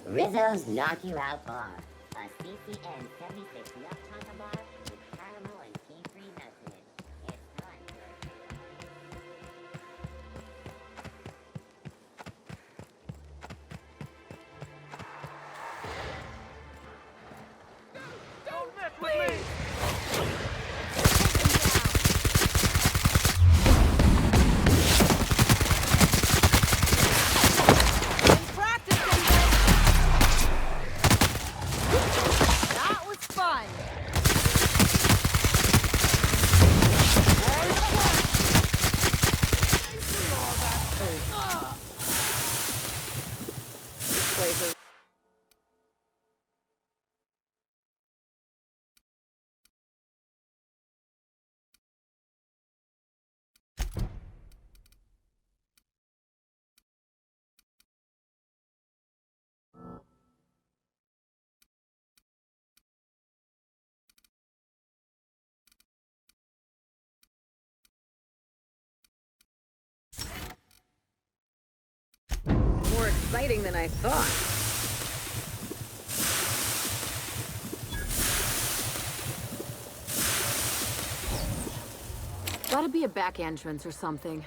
Rizzo's Knock You Out Bar, a CCN 76 nut taco bar with caramel and tea-free nuts in it. It's time for Don't mess with me! More exciting than I thought. Gotta be a back entrance or something.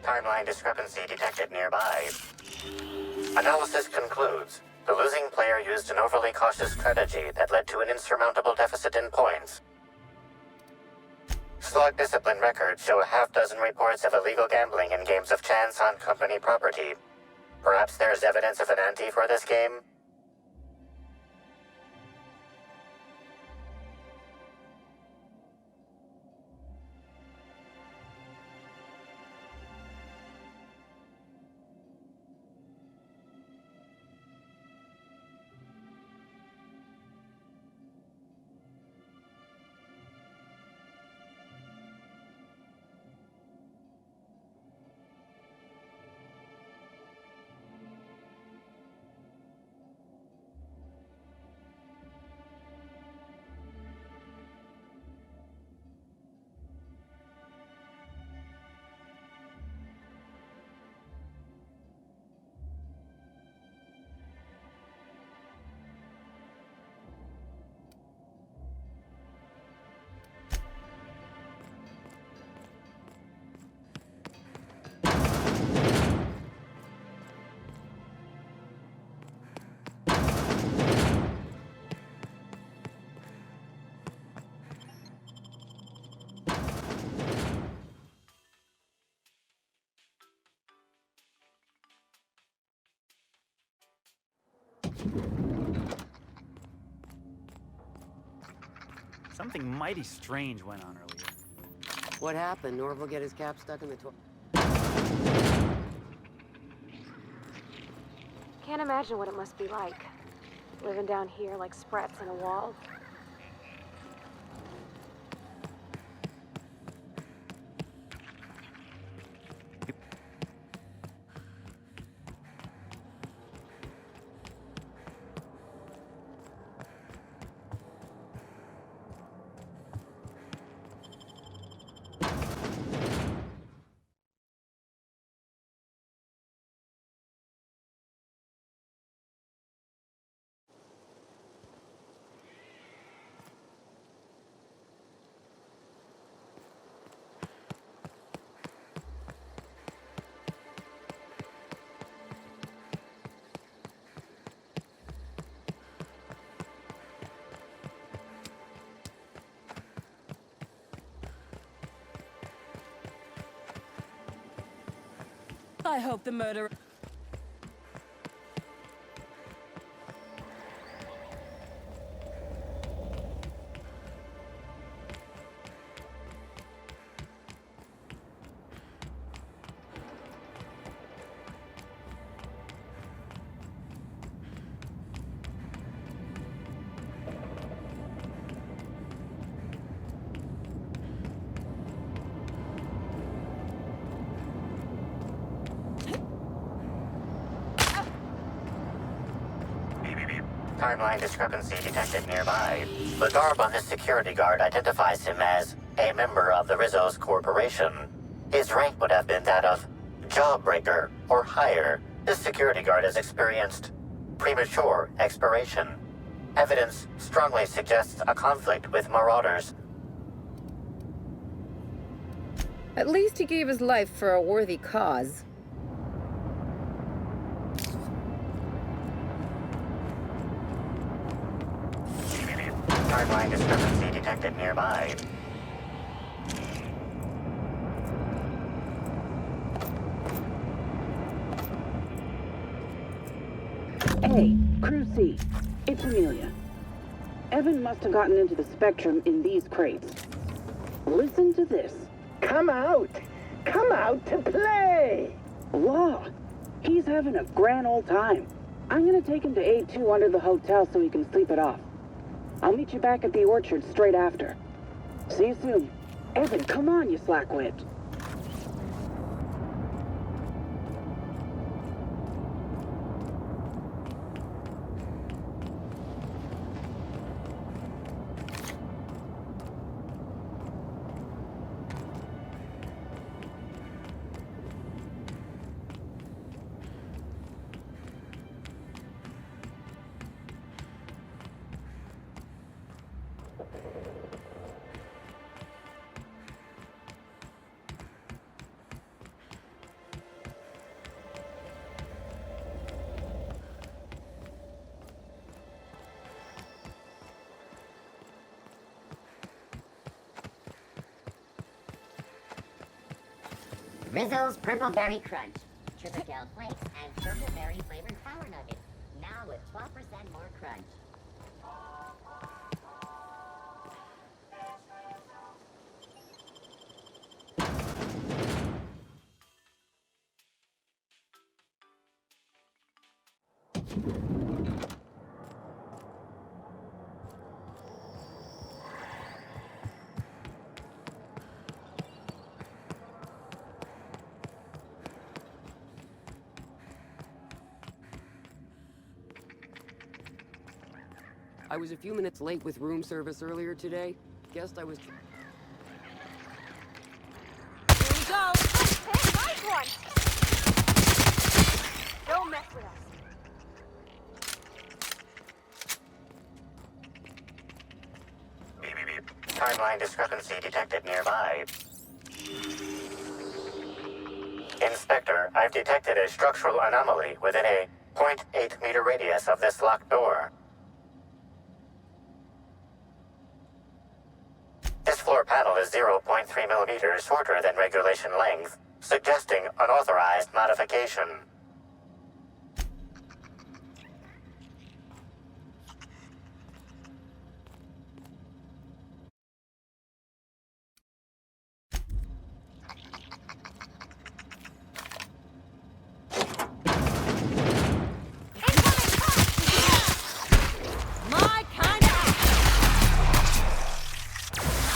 Timeline discrepancy detected nearby. Analysis concludes the losing player used an overly cautious strategy that led to an insurmountable deficit in points. Slug discipline records show a half-dozen reports of illegal gambling in games of chance on company property. Perhaps there's evidence of an ante for this game? Something mighty strange went on earlier. What happened? Norval get his cap stuck in the toilet? Can't imagine what it must be like. Living down here like sprats in a wall. I hope the murderer... Timeline discrepancy detected nearby. The garb on this security guard identifies him as a member of the Rizzo's corporation. His rank would have been that of jawbreaker or higher. This security guard has experienced premature expiration. Evidence strongly suggests a conflict with marauders. At least he gave his life for a worthy cause. Timeline discrepancy detected nearby. Hey, Crew C. It's Amelia. Evan must have gotten into the Spectrum in these crates. Listen to this. Come out! Come out to play! Law. He's having a grand old time. I'm gonna take him to A2 under the hotel so he can sleep it off. I'll meet you back at the orchard straight after. See you soon. Evan, come on, you slackwit. Rizzo's Purple Berry Crunch, Triple Gel Flakes, and Purple Berry flavored Power Nuggets. Now with 12% more crunch. I was a few minutes late with room service earlier today. Guessed I was... Here we go! Hey, nice one! Don't mess with us. Timeline discrepancy detected nearby. Inspector, I've detected a structural anomaly within a 0.8 meter radius of this locked door. This floor panel is 0.3 millimeters shorter than regulation length, suggesting unauthorized modification. My kind of...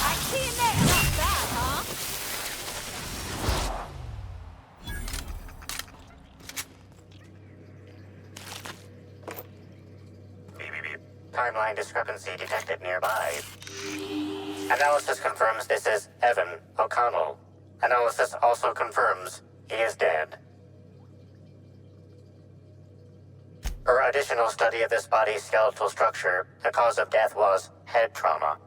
I see you there. Not bad, huh? Timeline discrepancy detected nearby. Analysis confirms this is Evan O'Connell. Analysis also confirms he is dead. Per additional study of this body's skeletal structure, the cause of death was head trauma.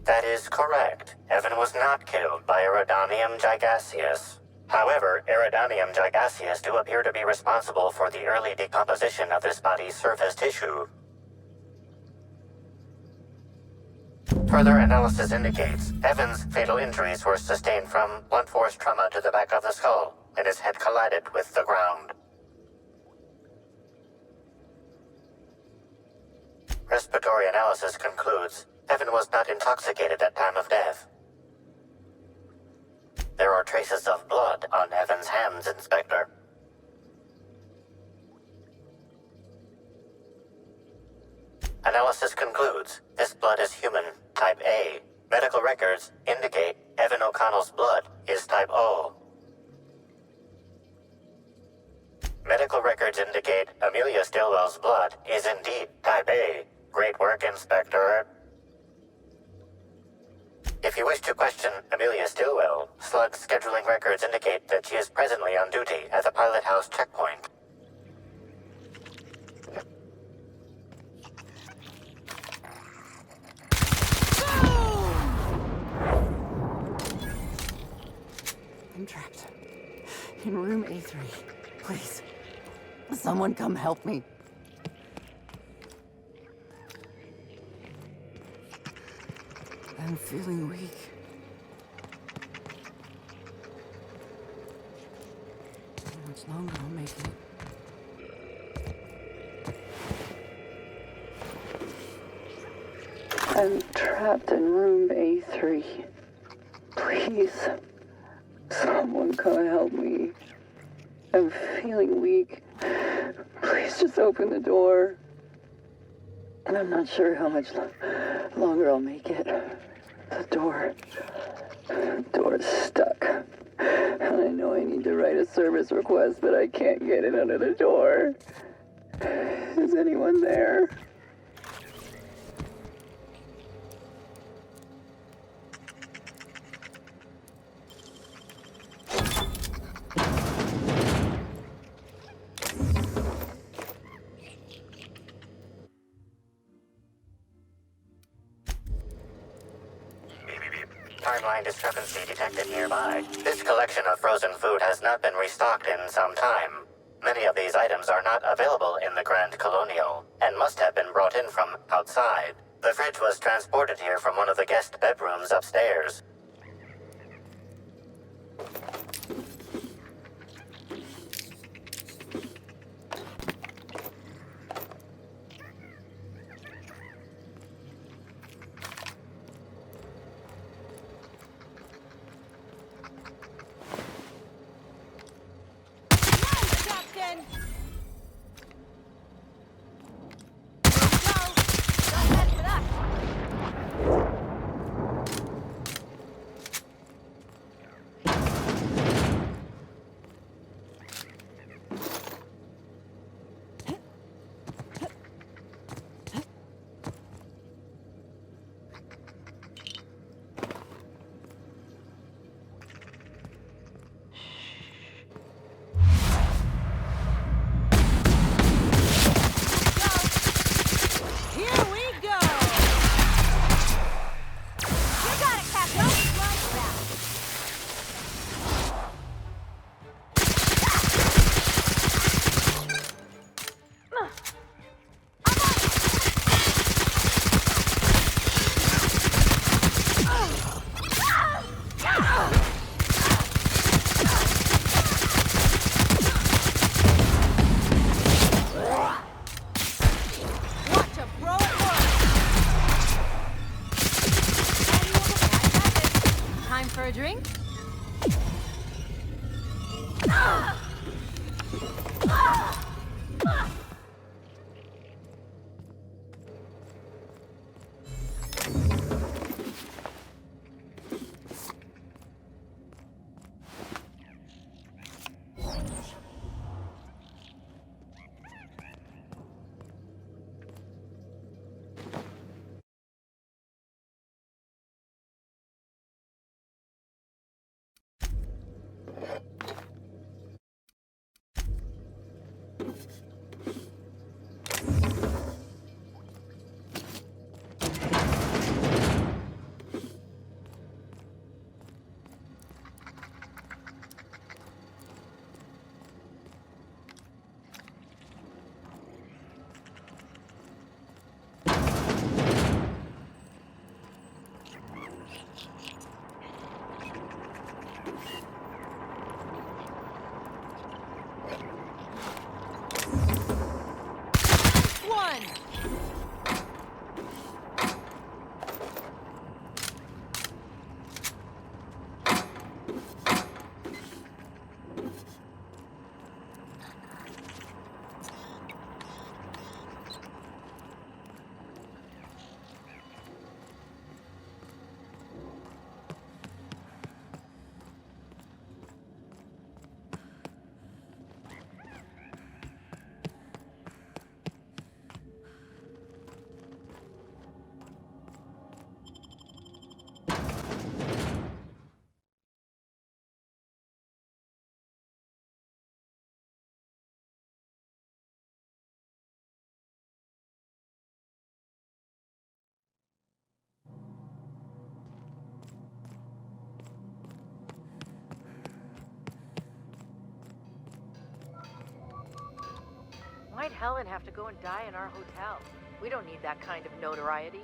That is correct. Evan was not killed by Eridanium gigaseus. However, Eridanium gigaseus do appear to be responsible for the early decomposition of this body's surface tissue. Further analysis indicates Evan's fatal injuries were sustained from blunt force trauma to the back of the skull, and his head collided with the ground. Respiratory analysis concludes Evan was not intoxicated at time of death. There are traces of blood on Evan's hands, Inspector. Analysis concludes this blood is human, type A. Medical records indicate Evan O'Connell's blood is type O. Medical records indicate Amelia Stillwell's blood is indeed type A. Great work, Inspector. If you wish to question Amelia Stillwell, Slug's scheduling records indicate that she is presently on duty at the Pilot House checkpoint. I'm trapped. In room A3. Please. Someone come help me. I'm feeling weak. How much longer I'll make it? I'm trapped in room A3. Please, someone come help me. I'm feeling weak. Please just open the door. And I'm not sure how much longer I'll make it. The door is stuck. And I know I need to write a service request, but I can't get it under the door. Is anyone there? Timeline discrepancy detected nearby. This collection of frozen food has not been restocked in some time. Many of these items are not available in the Grand Colonial, and must have been brought in from outside. The fridge was transported here from one of the guest bedrooms upstairs. For a drink? Why'd Helen have to go and die in our hotel? We don't need that kind of notoriety.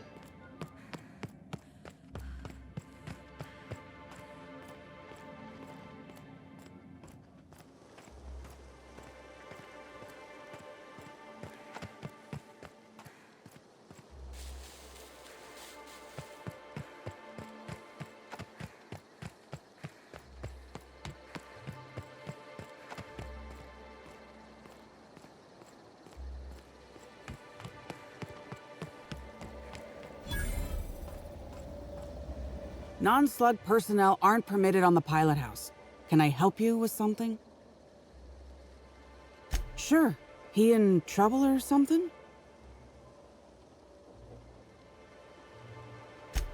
Non-slug personnel aren't permitted on the pilot house. Can I help you with something? Sure. He in trouble or something?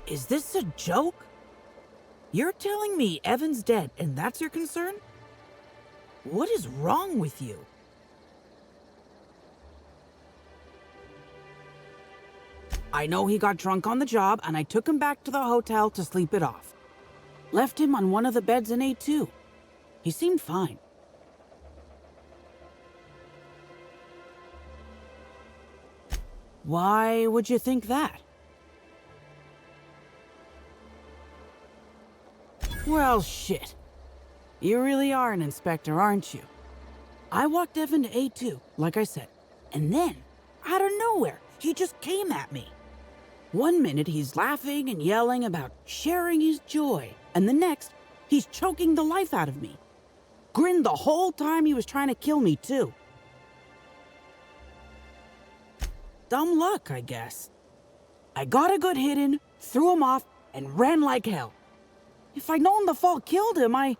Is this a joke? You're telling me Evan's dead and that's your concern? What is wrong with you? I know he got drunk on the job, and I took him back to the hotel to sleep it off. Left him on one of the beds in A2. He seemed fine. Why would you think that? Well, shit. You really are an inspector, aren't you? I walked Evan to A2, like I said, and then, out of nowhere, he just came at me. One minute he's laughing and yelling about sharing his joy, and the next, he's choking the life out of me. Grinned the whole time he was trying to kill me, too. Dumb luck, I guess. I got a good hit in, threw him off, and ran like hell. If I'd known the fall killed him, I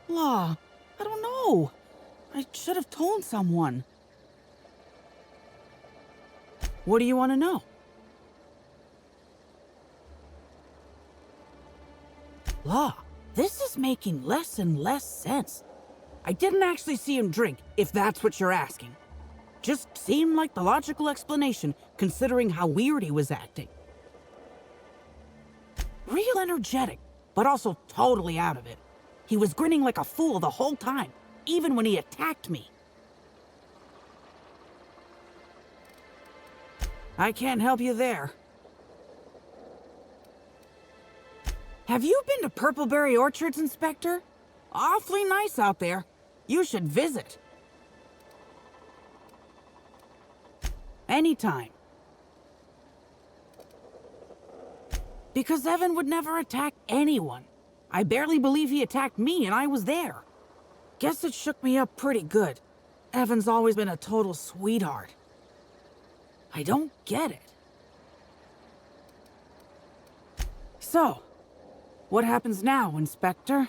don't know. I should have told someone. What do you want to know? This is making less and less sense. I didn't actually see him drink, if that's what you're asking. Just seemed like the logical explanation, considering how weird he was acting. Real energetic, but also totally out of it. He was grinning like a fool the whole time, even when he attacked me. I can't help you there. Have you been to Purpleberry Orchards, Inspector? Awfully nice out there. You should visit. Anytime. Because Evan would never attack anyone. I barely believe he attacked me, and I was there. Guess it shook me up pretty good. Evan's always been a total sweetheart. I don't get it. So, what happens now, Inspector?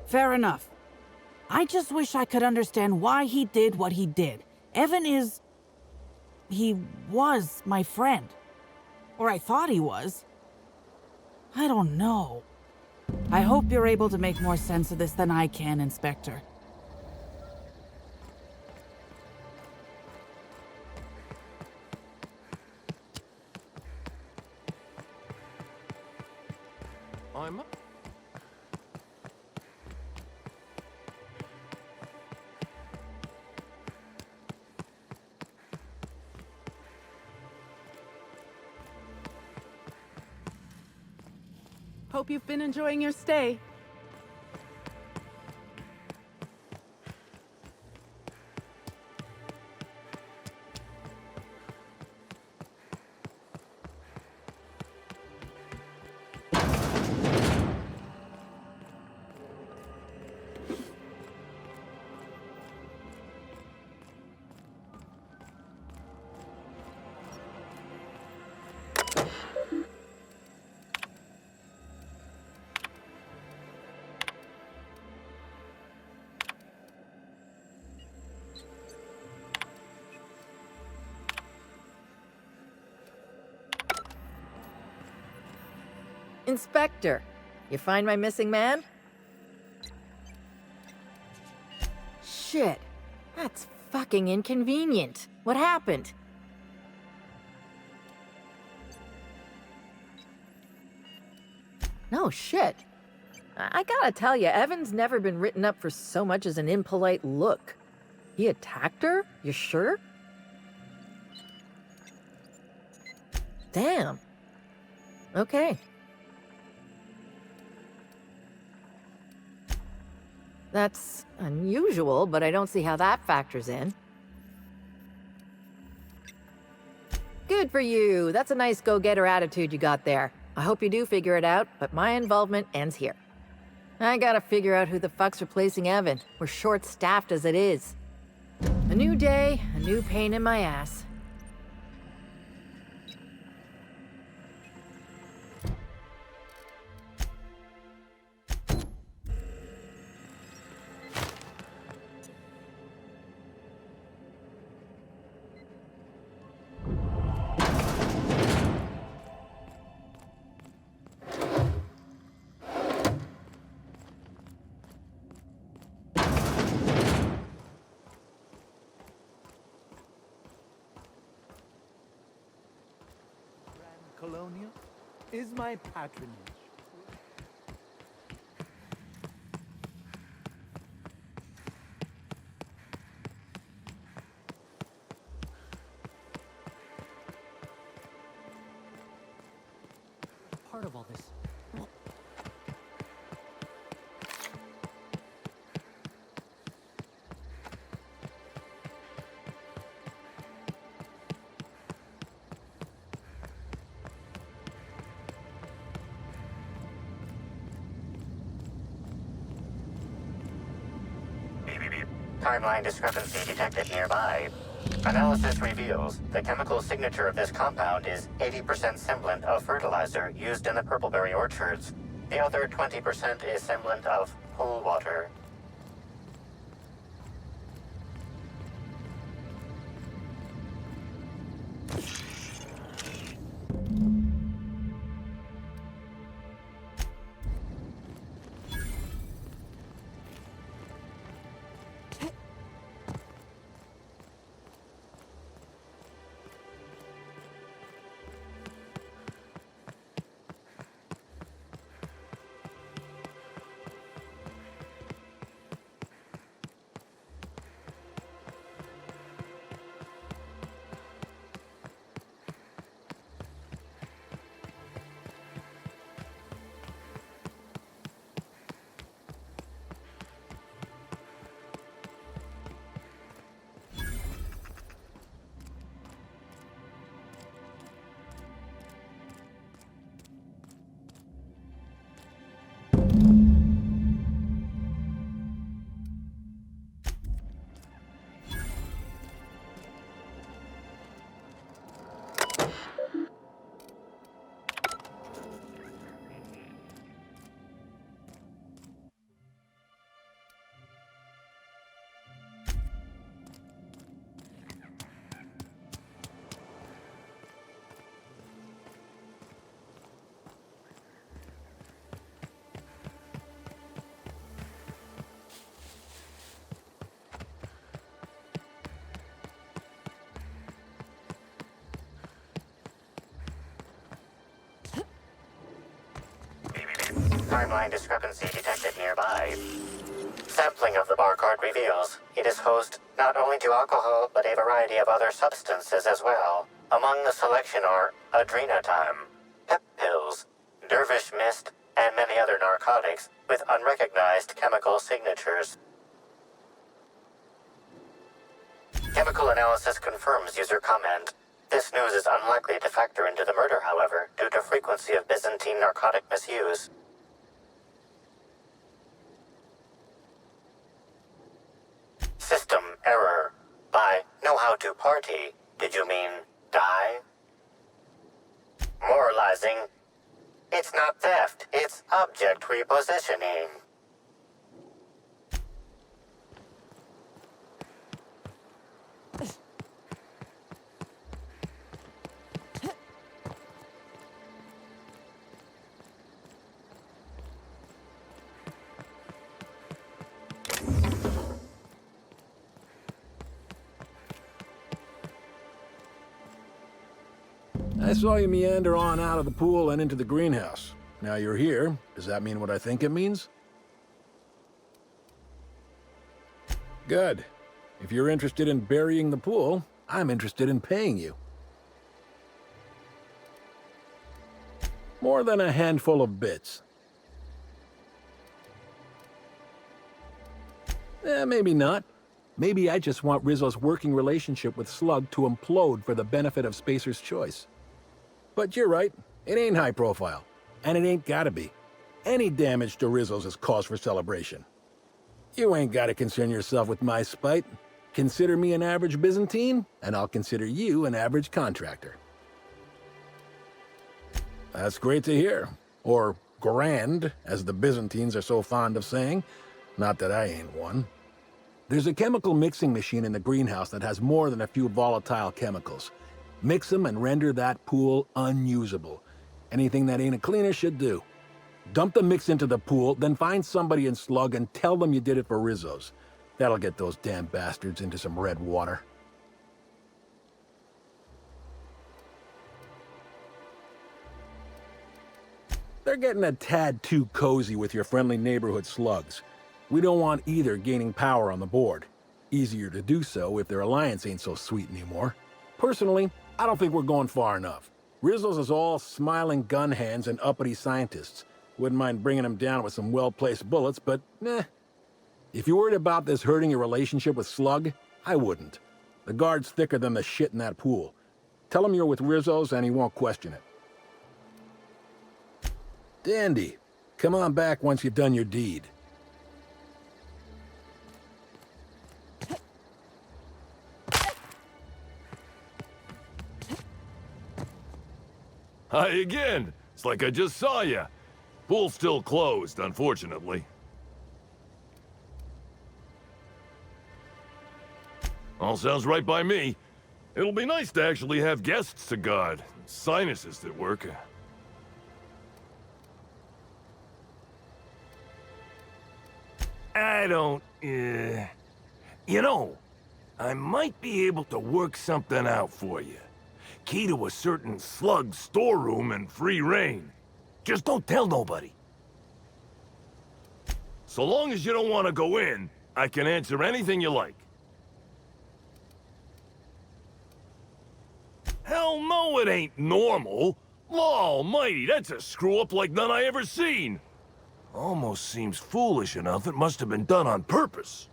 Fair enough. I just wish I could understand why he did what he did. Evan is... he was my friend. Or I thought he was. I don't know. I hope you're able to make more sense of this than I can, Inspector. I'm... Hope you've been enjoying your stay. Inspector, you find my missing man? Shit, that's fucking inconvenient. What happened? No shit. I gotta tell you, Evan's never been written up for so much as an impolite look. He attacked her? You sure? Damn. Okay. That's unusual, but I don't see how that factors in. Good for you. That's a nice go-getter attitude you got there. I hope you do figure it out, but my involvement ends here. I gotta figure out who the fuck's replacing Evan. We're short-staffed as it is. A new day, a new pain in my ass. Colonia is my patronage. Part of all this. Timeline discrepancy detected nearby. Analysis reveals the chemical signature of this compound is 80% semblant of fertilizer used in the purpleberry orchards. The other 20% is semblant of pool water. Timeline discrepancy detected nearby. Sampling of the barcode reveals it is host not only to alcohol, but a variety of other substances as well. Among the selection are adrenotime, pep pills, dervish mist, and many other narcotics with unrecognized chemical signatures. Chemical analysis confirms user comment. This news is unlikely to factor into the murder, however, due to frequency of Byzantine narcotic misuse. System error. By know how to party, did you mean die? Moralizing. It's not theft, it's object repositioning. I saw you meander on out of the pool and into the greenhouse. Now you're here. Does that mean what I think it means? Good. If you're interested in burying the pool, I'm interested in paying you. More than a handful of bits. Maybe not. Maybe I just want Rizzo's working relationship with Slug to implode for the benefit of Spacer's Choice. But you're right, it ain't high profile. And it ain't gotta be. Any damage to Rizzo's is cause for celebration. You ain't gotta concern yourself with my spite. Consider me an average Byzantine, and I'll consider you an average contractor. That's great to hear. Or grand, as the Byzantines are so fond of saying. Not that I ain't one. There's a chemical mixing machine in the greenhouse that has more than a few volatile chemicals. Mix them and render that pool unusable. Anything that ain't a cleaner should do. Dump the mix into the pool, then find somebody in Slug and tell them you did it for Rizzo's. That'll get those damn bastards into some red water. They're getting a tad too cozy with your friendly neighborhood slugs. We don't want either gaining power on the board. Easier to do so if their alliance ain't so sweet anymore. Personally, I don't think we're going far enough. Rizzo's is all smiling gun hands and uppity scientists. Wouldn't mind bringing them down with some well-placed bullets, but if you're worried about this hurting your relationship with Slug, I wouldn't. The guard's thicker than the shit in that pool. Tell him you're with Rizzo's and he won't question it. Dandy. Come on back once you've done your deed. Hi again. It's like I just saw you. Pool's still closed, unfortunately. All sounds right by me. It'll be nice to actually have guests to guard. Sinuses that work. I don't, You know, I might be able to work something out for you. Key to a certain Slug storeroom and free reign. Just don't tell nobody. So long as you don't want to go in, I can answer anything you like. Hell no, it ain't normal. Law almighty, that's a screw-up like none I ever seen. Almost seems foolish enough it must have been done on purpose.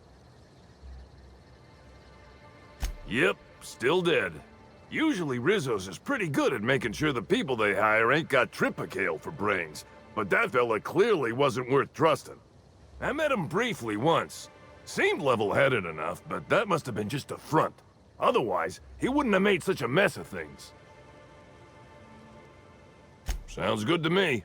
Yep, still dead. Usually Rizzo's is pretty good at making sure the people they hire ain't got triplicale for brains, but that fella clearly wasn't worth trusting. I met him briefly once. Seemed level-headed enough, but that must have been just a front. Otherwise, he wouldn't have made such a mess of things. Sounds good to me.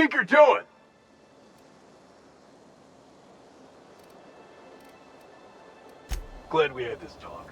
think you're doing? Glad we had this talk.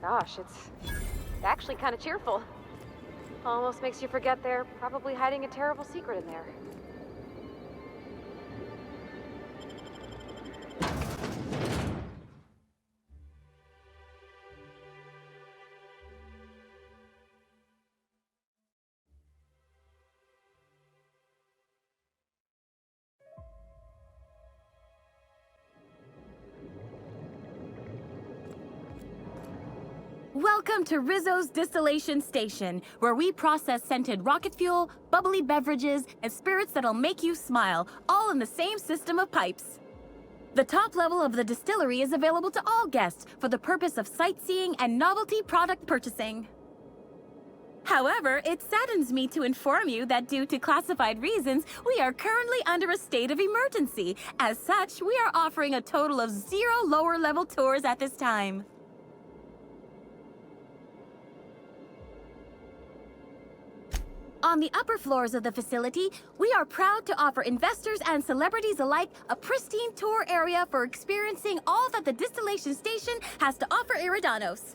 Gosh, it's actually kind of cheerful. Almost makes you forget they're probably hiding a terrible secret in there. Welcome to Rizzo's Distillation Station, where we process scented rocket fuel, bubbly beverages, and spirits that'll make you smile, all in the same system of pipes. The top level of the distillery is available to all guests for the purpose of sightseeing and novelty product purchasing. However, it saddens me to inform you that due to classified reasons, we are currently under a state of emergency. As such, we are offering a total of 0 lower-level tours at this time. On the upper floors of the facility, we are proud to offer investors and celebrities alike a pristine tour area for experiencing all that the distillation station has to offer Eridanos.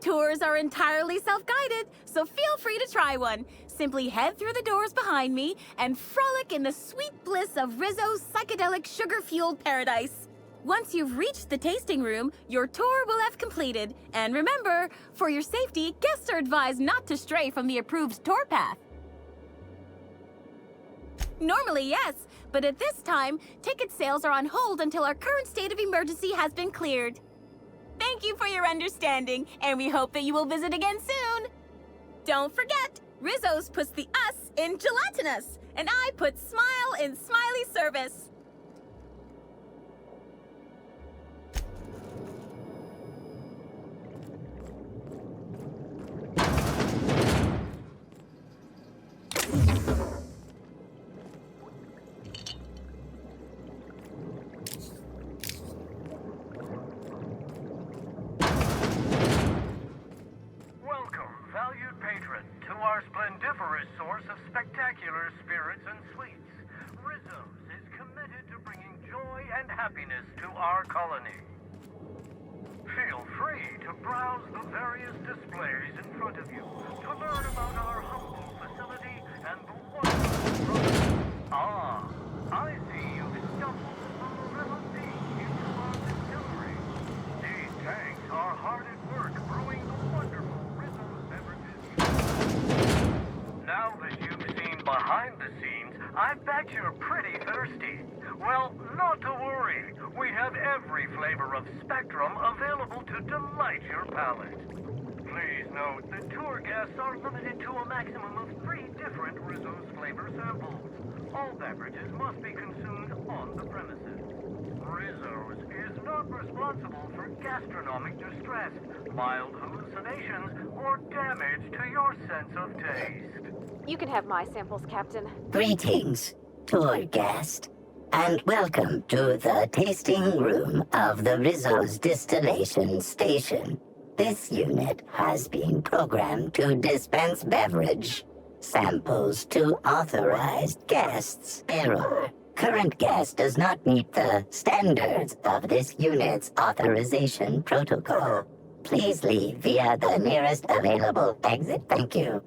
Tours are entirely self-guided, so feel free to try one. Simply head through the doors behind me and frolic in the sweet bliss of Rizzo's psychedelic sugar-fueled paradise. Once you've reached the tasting room, your tour will have completed. And remember, for your safety, guests are advised not to stray from the approved tour path. Normally, yes, but at this time, ticket sales are on hold until our current state of emergency has been cleared. Thank you for your understanding, and we hope that you will visit again soon. Don't forget, Rizzo's puts the us in gelatinous, and I put smile in smiley service. splendiferous source of spectacular spirits and sweets. Rizzo's is committed to bringing joy and happiness to our colony. Feel free to browse the various displays in front of you to learn about our humble facility and the wonderful products. Ah, I see you've stumbled a little deep into our distillery. These tanks are hard at work brewing the wonderful Rizzo's beverages. Now that you've seen behind the scenes, I bet you're pretty thirsty. Well, not to worry. We have every flavor of Spectrum available to delight your palate. Please note that tour guests are limited to a maximum of 3 different Rizzo's flavor samples. All beverages must be consumed on the premises. Rizzo's is not responsible for gastronomic distress, mild hallucinations, or damage to your sense of taste. You can have my samples, Captain. Greetings, tour guest, and welcome to the tasting room of the Rizzo's Distillation Station. This unit has been programmed to dispense beverage samples to authorized guests. There are current guest does not meet the standards of this unit's authorization protocol. Please leave via the nearest available exit. Thank you.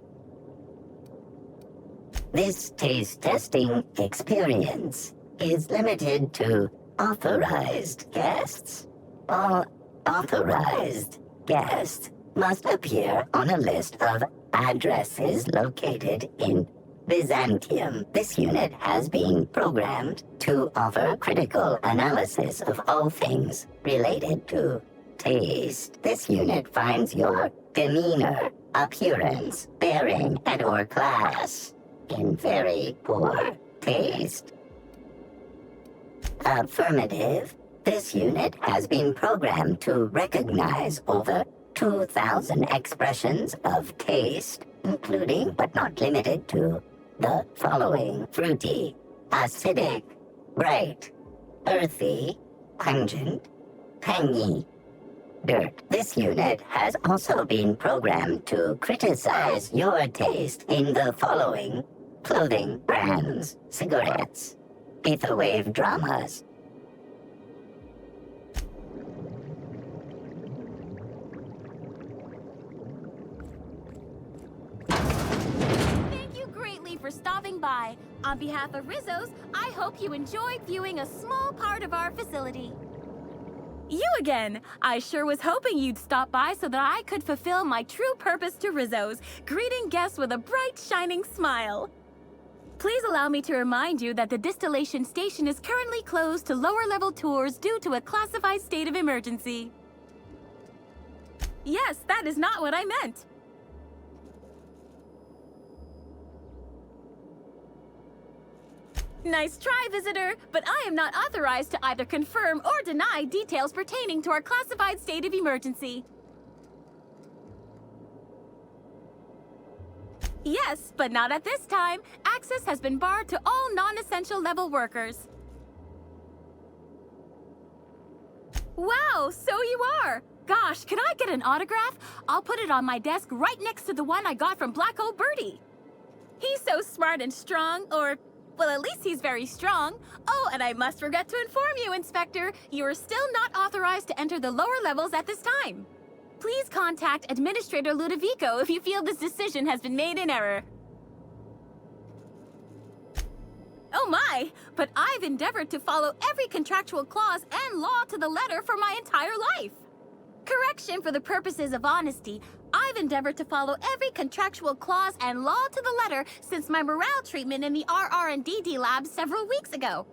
This taste testing experience is limited to authorized guests. All authorized guests must appear on a list of addresses located in Byzantium. This unit has been programmed to offer critical analysis of all things related to taste. This unit finds your demeanor, appearance, bearing, and/or class in very poor taste. Affirmative. This unit has been programmed to recognize over 2,000 expressions of taste, including but not limited to the following: fruity, acidic, bright, earthy, pungent, tangy, dirt. This unit has also been programmed to criticize your taste in the following: clothing brands, cigarettes, etherwave dramas. Thank you greatly for stopping by. On behalf of Rizzo's, I hope you enjoyed viewing a small part of our facility. You again! I sure was hoping you'd stop by so that I could fulfill my true purpose to Rizzo's, greeting guests with a bright, shining smile. Please allow me to remind you that the distillation station is currently closed to lower-level tours due to a classified state of emergency. Yes, that is not what I meant. Nice try, visitor, but I am not authorized to either confirm or deny details pertaining to our classified state of emergency. Yes, but not at this time. Access has been barred to all non-essential level workers. Wow, so you are! Gosh, can I get an autograph? I'll put it on my desk right next to the one I got from Black Hole Birdie. He's so smart and strong, or... well, at least he's very strong. Oh, and I must forget to inform you, Inspector, you are still not authorized to enter the lower levels at this time. Please contact Administrator Ludovico if you feel this decision has been made in error. Oh my, but I've endeavored to follow every contractual clause and law to the letter for my entire life. Correction, for the purposes of honesty, I've endeavored to follow every contractual clause and law to the letter since my morale treatment in the RR&DD lab several weeks ago.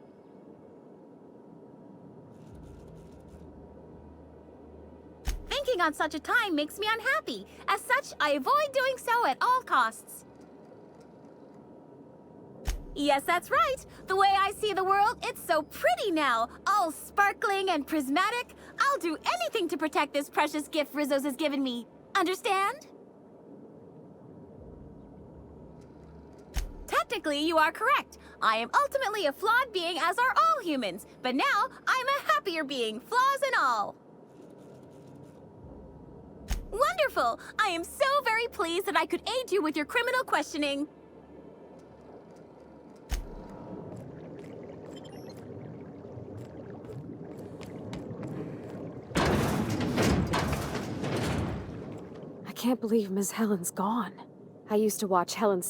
Thinking on such a time makes me unhappy. As such, I avoid doing so at all costs. Yes, that's right. The way I see the world, it's so pretty now. All sparkling and prismatic. I'll do anything to protect this precious gift Rizzo's has given me. Understand? Technically, you are correct. I am ultimately a flawed being, as are all humans. But now, I'm a happier being, flaws and all. Wonderful! I am so very pleased that I could aid you with your criminal questioning. I can't believe Miss Helen's gone. I used to watch Helen's